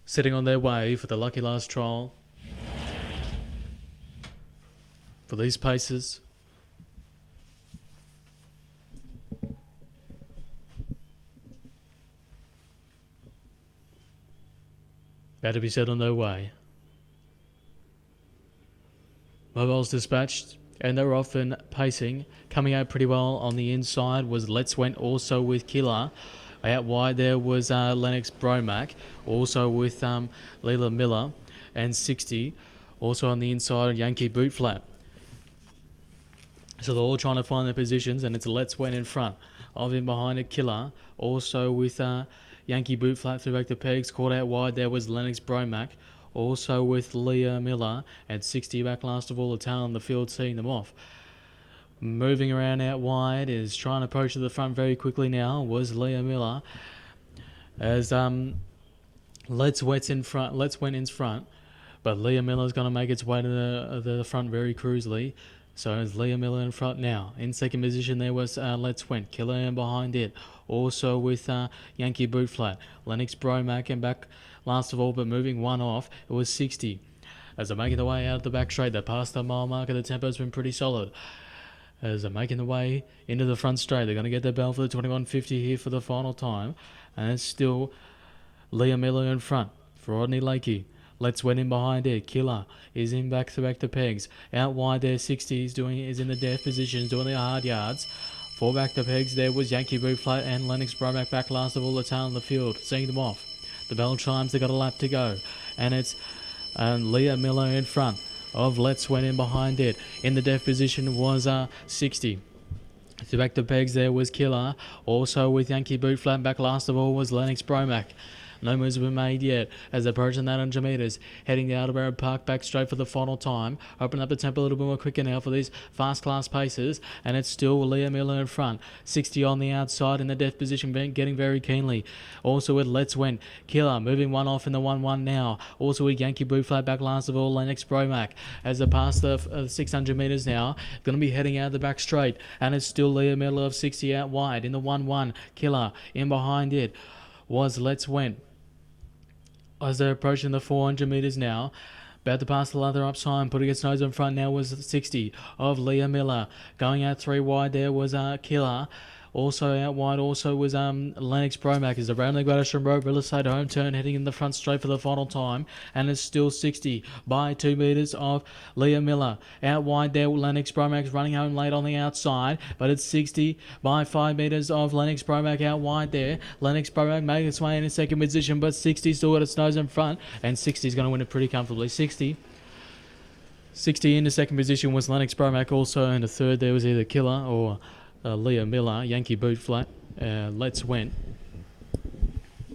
Sitting on their way for the lucky last trial. For these paces. About to be set on their way. Mobiles dispatched, and they're off and pacing. Coming out pretty well on the inside was Let's Went, also with Killer. Out wide there was Lennox Bromack, also with Leela Miller, and 60. Also on the inside, Yankee Boot Flap. So they're all trying to find their positions, and it's Let's Went in front. Of him behind it, Killer. Also with Yankee Boot Flap through back to pegs. Caught out wide there was Lennox Bromack. Also with Leah Miller, and 60 back last of all, the talent in the field seeing them off. Moving around out wide is trying to approach to the front very quickly now was Leah Miller. As Let's Went in front, but Leah Miller's going to make its way to the front very cruisily. So it's Leah Miller in front now. In second position there was Let's Went. Killer in behind it. Also with Yankee Boot Flat. Lennox Bromack and back last of all, but moving one off, it was 60. As they're making their way out of the back straight, they passed the mile marker. The tempo's been pretty solid. As they're making their way into the front straight, they're going to get their bell for the 21.50 here for the final time. And it's still Leah Miller in front for Rodney Lakey. Let's Went in behind it. Killer is in back to pegs. Out wide there, 60 is in the death positions, doing the hard yards. Four back to pegs there was Yankee Boot Flat and Lennox Bromack back last of all, the tail in the field, seeing them off. The bell chimes, they got a lap to go. And it's Leah Miller in front of Let's Went in behind it. In the death position was 60. So back to pegs there was Killer. Also with Yankee Boot Flat back last of all was Lennox Bromack. No moves have been made yet as they're approaching that 100 metres. Heading out of Arab Park back straight for the final time. Open up the tempo a little bit more quicker now for these fast class paces. And it's still Leah Miller in front. 60 on the outside in the death position, getting very keenly. Also with Let's Went. Killer moving one off in the 1-1 now. Also with Yankee Boot Flat back last of all, Lennox Bromack. As they pass the 600 metres now. Going to be heading out the back straight. And it's still Leah Miller of 60 out wide in the 1-1. Killer in behind it was Let's Went. As they're approaching the 400 metres now, about to pass the lather up sign, putting its nose in front now was 60 of Leah Miller. Going out three wide there was Killer. Also out wide also was Lennox Bromack as the Brownlee Gladstone Road real estate home turn heading in the front straight for the final time. And it's still 60 by 2 metres of Leah Miller. Out wide there, Lennox Bromack's running home late on the outside, but it's 60 by 5 metres of Lennox Bromack out wide there. Lennox Bromack making its way in second position, but 60 still got its nose in front, and 60 is going to win it pretty comfortably. 60 in the second position was Lennox Bromack. Also in the third there was either Killer or Leah Miller. Yankee Boot Flat. Let's Went